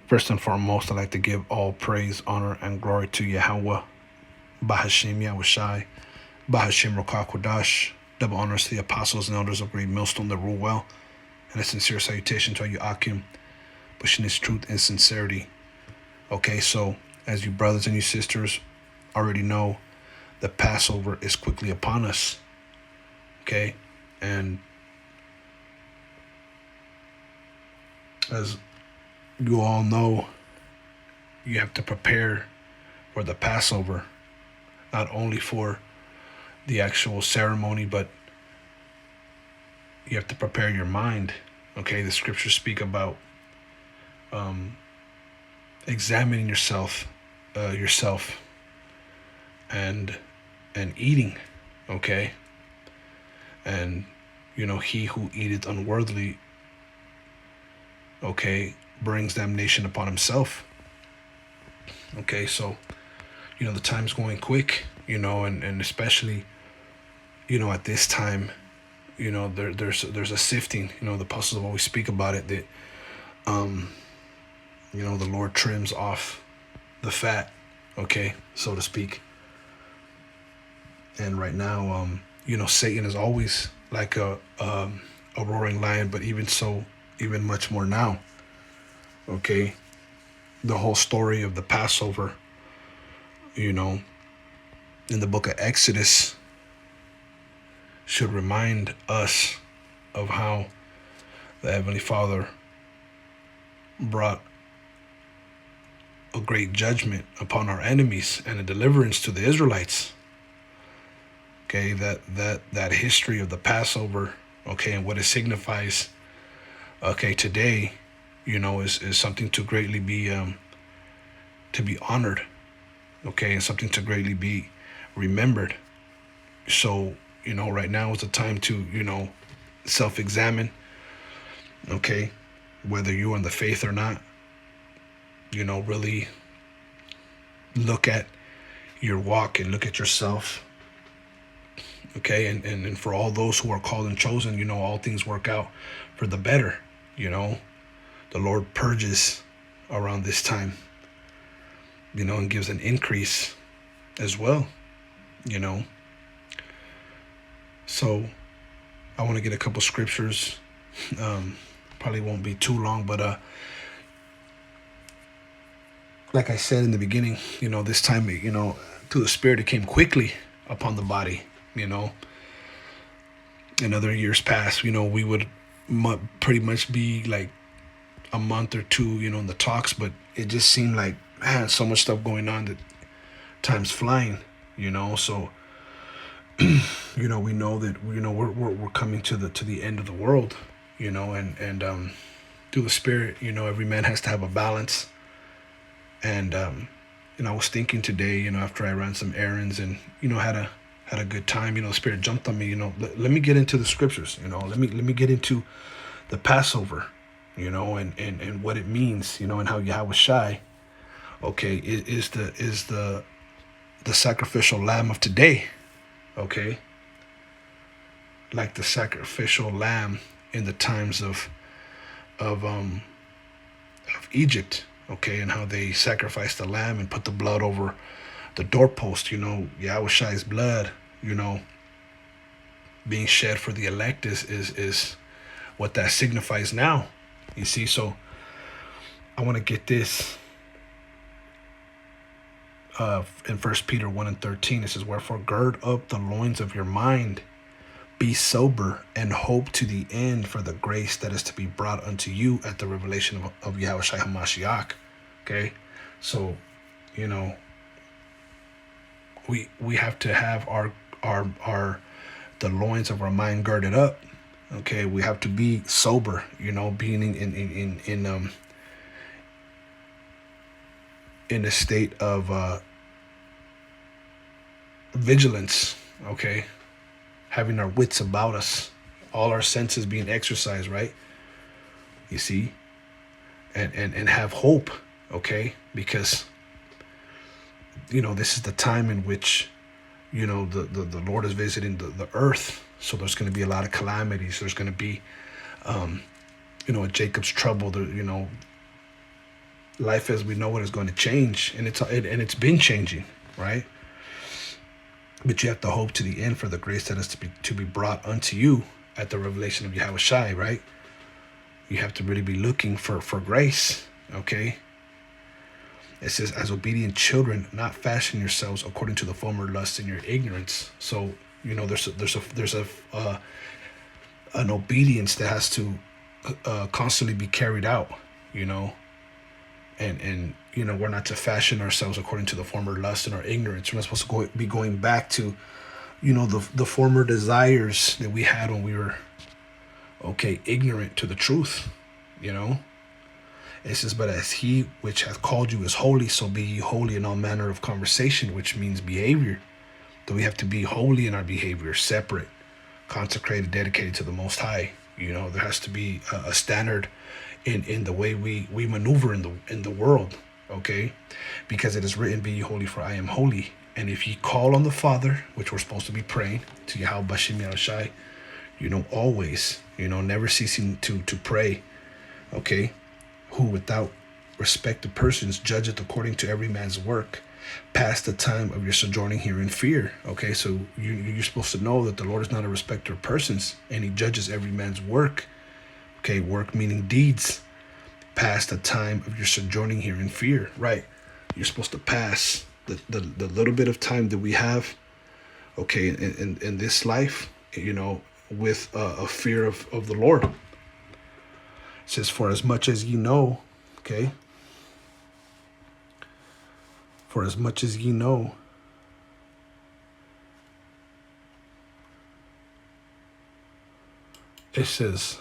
First and foremost, I'd like to give all praise, honor, and glory to Yahweh, Bahashim Yahushai, Bahashim Rokakwadash. Double honors to the apostles and elders of Great Millstone that rule well, and a sincere salutation to you, Akim, wishing his truth and sincerity. Okay, so as you brothers and you sisters already know, the Passover is quickly upon us. Okay, and as you all know, you have to prepare for the Passover, not only for the actual ceremony, but you have to prepare your mind. Okay, the scriptures speak about um, examining yourself, and eating. Okay, and he who eateth unworthily, okay, brings damnation upon himself. Okay, so the time's going quick, and especially at this time, there's a sifting. The apostles always speak about it, that um the Lord trims off the fat, okay, so to speak. And right now, Satan is always like a roaring lion, but even much more now. Okay, the whole story of the Passover, in the book of Exodus, should remind us of how the Heavenly Father brought a great judgment upon our enemies and a deliverance to the Israelites. Okay, that history of the Passover, okay, and what it signifies, okay, today, is something to greatly be honored, okay, and something to greatly be remembered. So, right now is the time to, self-examine, okay, whether you're in the faith or not, really look at your walk and look at yourself. Okay, and for all those who are called and chosen, all things work out for the better. The Lord purges around this time, and gives an increase as well, you know. So I want to get a couple scriptures. Probably won't be too long, but like I said in the beginning, this time, through the Spirit, it came quickly upon the body. In other years past, we would pretty much be like a month or two, in the talks, but it just seemed like, man, so much stuff going on that time's flying, So, we know that we're coming to the end of the world, and through the Spirit, every man has to have a balance. And I was thinking today, after I ran some errands and had a good time, the Spirit jumped on me, let me get into the scriptures, let me get into the Passover, and what it means, and how Yahweh Shai, okay, is the sacrificial lamb of today, okay, like the sacrificial lamb in the times of Egypt, okay, and how they sacrificed the lamb and put the blood over the doorpost, Yahweh Shai's blood, being shed for the elect is what that signifies now. You see, so I want to get this in 1 Peter 1:13. It says, "Wherefore gird up the loins of your mind, be sober, and hope to the end for the grace that is to be brought unto you at the revelation of Yahweh Shai HaMashiach." Okay, so we have to have our the loins of our mind girded up. Okay, we have to be sober, being in a state of vigilance. Okay, having our wits about us, all our senses being exercised, right? You see, and have hope. Okay, because this is the time in which the Lord is visiting the earth. So there's going to be a lot of calamities. There's going to be Jacob's trouble. There, Life as we know it is going to change, and it's been changing, right? But you have to hope to the end for the grace that is to be brought unto you at the revelation of Yahweh Shai, right? You have to really be looking for grace, okay? It says, as obedient children, not fashion yourselves according to the former lust in your ignorance. So, there's an obedience that has to constantly be carried out, you know, and we're not to fashion ourselves according to the former lust in our ignorance. We're not supposed to be going back to, the former desires that we had when we were, okay, ignorant to the truth, you know. It says, but as he which hath called you is holy, so be ye holy in all manner of conversation, which means behavior. So we have to be holy in our behavior, separate, consecrated, dedicated to the Most High. There has to be a standard in the way we maneuver in the world, okay? Because it is written, be ye holy, for I am holy. And if ye call on the Father, which we're supposed to be praying to Yahweh Bashim Yahushai, always, never ceasing to pray, okay? Who without respect of persons judgeth according to every man's work, past the time of your sojourning here in fear. Okay, so you're supposed to know that the Lord is not a respecter of persons, and he judges every man's work. Okay, work meaning deeds, past the time of your sojourning here in fear. Right, you're supposed to pass the little bit of time that we have, okay, in this life, with a fear of the Lord. It says, for as much as ye know, okay, for as much as ye know, it says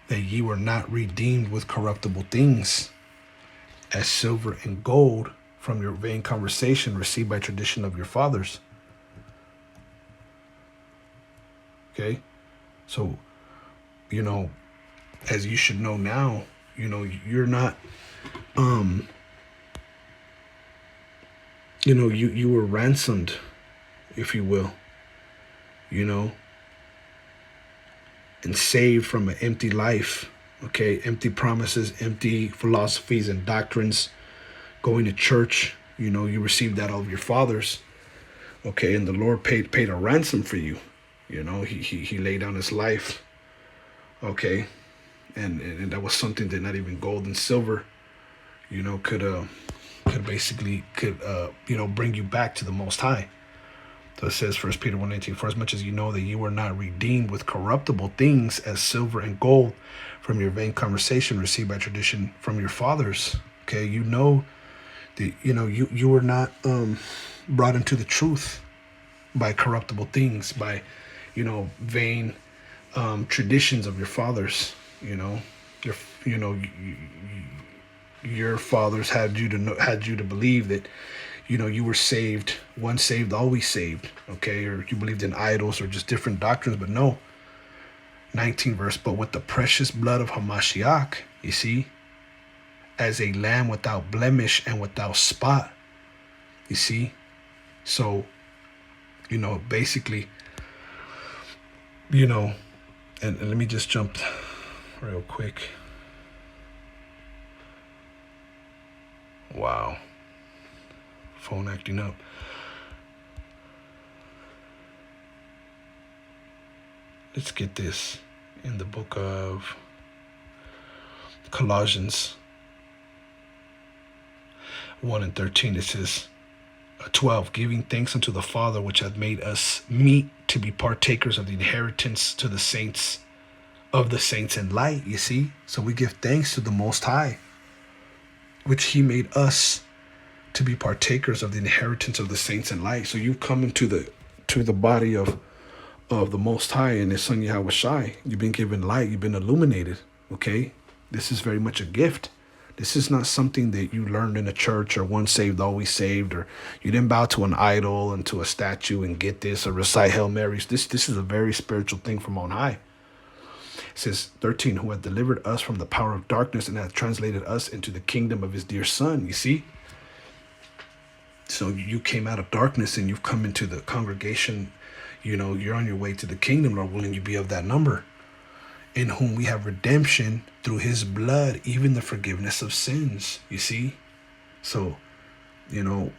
that ye were not redeemed with corruptible things, as silver and gold from your vain conversation received by tradition of your fathers. Okay, so, as you should know now, you're not, you were ransomed, if you will, and saved from an empty life, okay? Empty promises, empty philosophies and doctrines, going to church, you received that of your fathers, okay? And the Lord paid a ransom for you, he laid down his life, okay? And that was something that not even gold and silver, could basically bring you back to the Most High. So it says, 1 Peter 1:19, for as much as you know that you were not redeemed with corruptible things as silver and gold from your vain conversation received by tradition from your fathers. Okay, that you were not brought into the truth by corruptible things, by vain traditions of your fathers. Your fathers had you to believe that you were saved, once saved, always saved, okay? Or you believed in idols or just different doctrines, but no. 19 verse, but with the precious blood of Hamashiach, you see, as a lamb without blemish and without spot, you see? So, basically, and let me just jump real quick. Wow. Phone acting up. Let's get this in the book of Colossians 1:13. It says, 12, giving thanks unto the Father which hath made us meet to be partakers of the inheritance to the saints of the saints in light. You see, so we give thanks to the Most High, which he made us to be partakers of the inheritance of the saints in light. So you come into the body of the Most High and his Son Yahweh Shai. You've been given light. You've been illuminated. Okay, this is very much a gift. This is not something that you learned in a church or once saved, always saved, or you didn't bow to an idol and to a statue and get this or recite Hail Marys. This is a very spiritual thing from on high. It says 13, who hath delivered us from the power of darkness and hath translated us into the kingdom of his dear Son. You see? So you came out of darkness and you've come into the congregation. You're on your way to the kingdom, Lord willing, you be of that number. in whom we have redemption through his blood, even the forgiveness of sins. You see? So, you know,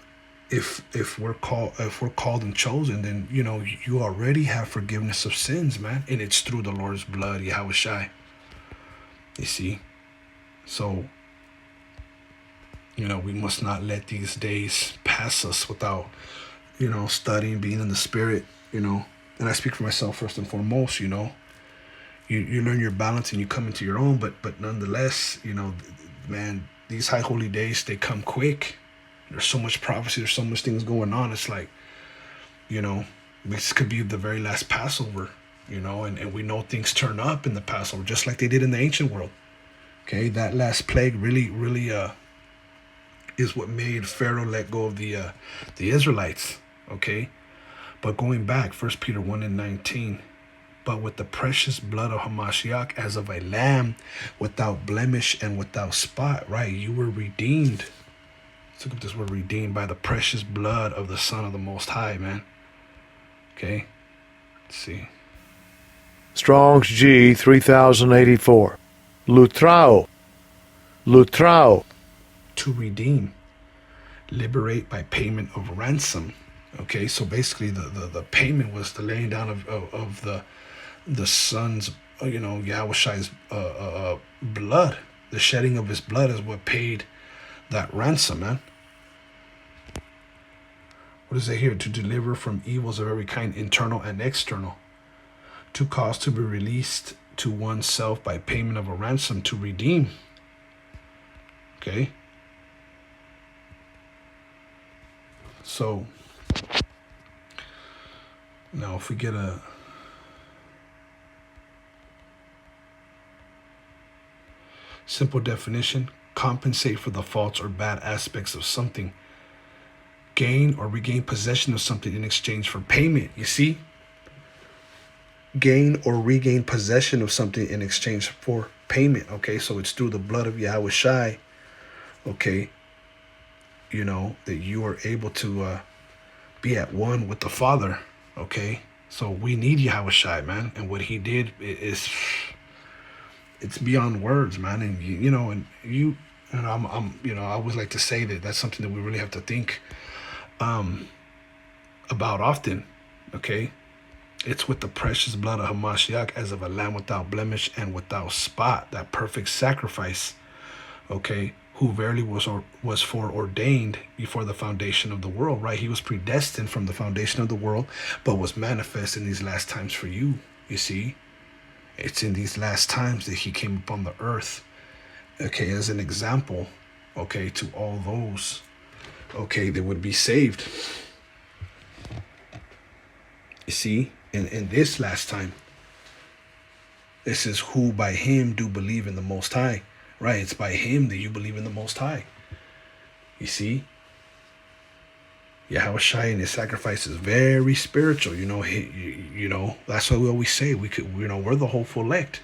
if we're called and chosen, then you already have forgiveness of sins, man. And it's through the Lord's blood, Yahweh Shai. You see? So, we must not let these days pass us without, studying, being in the spirit. And I speak for myself first and foremost. You learn your balance and you come into your own, but nonetheless, man, these high holy days, they come quick. There's so much prophecy, there's so much things going on. It's like, this could be the very last Passover, and we know things turn up in the Passover, just like they did in the ancient world. Okay, that last plague really is what made Pharaoh let go of the Israelites. Okay, but going back, 1 Peter 1:19, but with the precious blood of Hamashiach, as of a lamb, without blemish and without spot. Right, you were redeemed. Let's look up this word, redeemed, by the precious blood of the Son of the Most High, man. Okay, let's see. Strong's G 3084. Lutrao. To redeem, liberate by payment of ransom. Okay, so basically the payment was the laying down of the Son's, Yahweh Shai's blood. The shedding of his blood is what paid that ransom, man. What is it here? To deliver from evils of every kind, internal and external. To cause to be released to oneself by payment of a ransom, to redeem. Okay? So, now if we get a simple definition, compensate for the faults or bad aspects of something. Gain or regain possession of something in exchange for payment. You see? Gain or regain possession of something in exchange for payment. Okay, so it's through the blood of Yahweh Shai. Okay, that you are able to be at one with the Father. Okay, so we need Yahweh Shai, man, and what he did is it's beyond words, man. And I always like to say that that's something that we really have to think about often. Okay, it's with the precious blood of Hamashiach, as of a lamb without blemish and without spot, that perfect sacrifice. Okay, who verily was foreordained before the foundation of the world. Right, he was predestined from the foundation of the world, but was manifest in these last times for you. You see, it's in these last times that he came upon the earth. Okay, as an example. Okay, to all those. Okay, that would be saved. You see, in this last time, this is who by him do believe in the Most High. Right, it's by him that you believe in the Most High. You see, Yahweh Shai and his sacrifice is very spiritual. That's what we always say. We're the hopeful elect.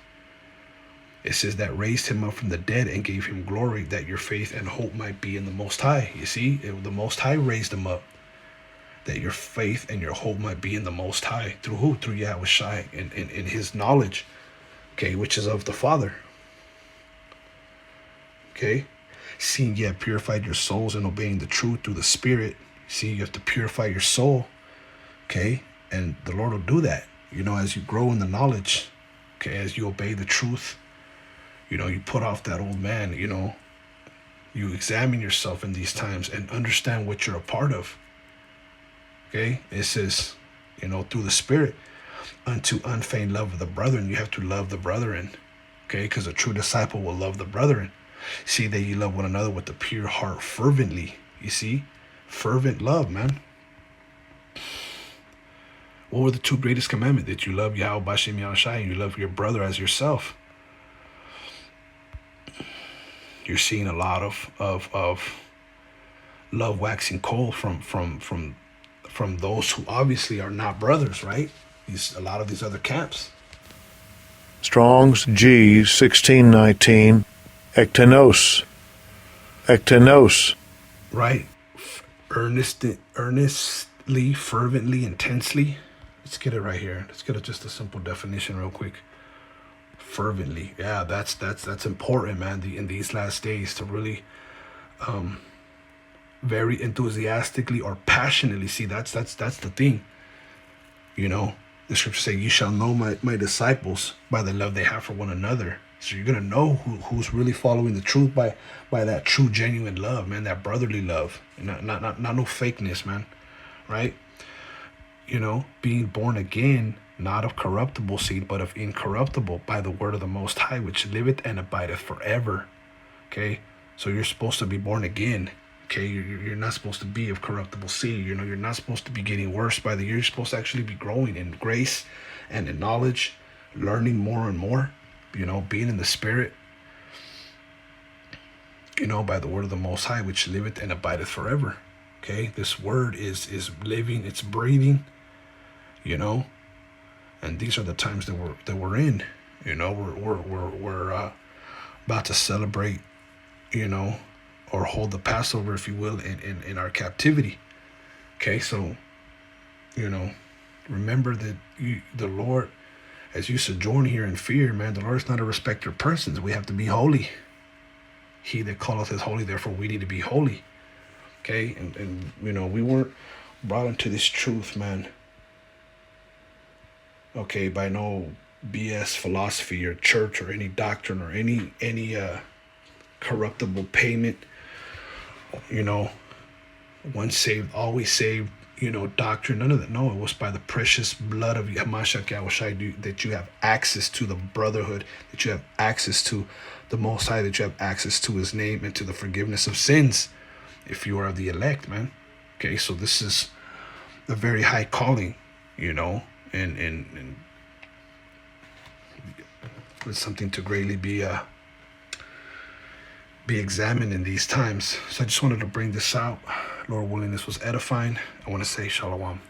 It says that raised him up from the dead and gave him glory, that your faith and hope might be in the Most High. You see, the Most High raised him up, that your faith and your hope might be in the Most High. Through who? Through Yahweh Shai and his knowledge, okay, which is of the Father. Okay, seeing you have purified your souls and obeying the truth through the Spirit. See, you have to purify your soul. Okay, and the Lord will do that. As you grow in the knowledge. Okay, as you obey the truth. You put off that old man. You examine yourself in these times and understand what you're a part of. Okay, it says, through the Spirit, unto unfeigned love of the brethren. You have to love the brethren. Okay, because a true disciple will love the brethren. See that you love one another with a pure heart fervently. You see? Fervent love, man. What were the two greatest commandments? That you love Yahweh Bashem Yahushai and you love your brother as yourself. You're seeing a lot of love waxing cold from those who obviously are not brothers, right? A lot of these other camps. Strong's G 1619. Ektenos. Right. Earnestly, fervently, intensely. Let's get it right here. Let's get just a simple definition real quick. fervently. Yeah, that's important, man. In these last days, to really very enthusiastically or passionately. See, that's the thing. You know, the scriptures say, "You shall know my disciples by the love they have for one another." So you're gonna know who's really following the truth by that true, genuine love, man. That brotherly love, not no fakeness, man. Right? Being born again, not of corruptible seed, but of incorruptible, by the word of the Most High, which liveth and abideth forever. Okay, so you're supposed to be born again. Okay, you're not supposed to be of corruptible seed. You're not supposed to be getting worse by the year. You're supposed to actually be growing in grace and in knowledge, learning more and more. Being in the Spirit. By the word of the Most High, which liveth and abideth forever. Okay, this word is living. It's breathing. And these are the times that we're in. We're about to celebrate. Or hold the Passover, if you will, in our captivity. Okay, so, remember that the Lord, as you sojourn here in fear, man, the Lord is not a respecter of persons. We have to be holy. He that calleth is holy, therefore we need to be holy. Okay, and we weren't brought into this truth, man. Okay, by no BS philosophy or church or any doctrine or any corruptible payment. Once saved, always saved, doctrine, none of that. No, it was by the precious blood of Hamashiach Yahushai that you have access to the brotherhood, that you have access to the Most High, that you have access to His name and to the forgiveness of sins, if you are of the elect, man. Okay, so this is a very high calling, and it's something to greatly be examined in these times. So I just wanted to bring this out. Lord willing, this was edifying. I want to say shalom.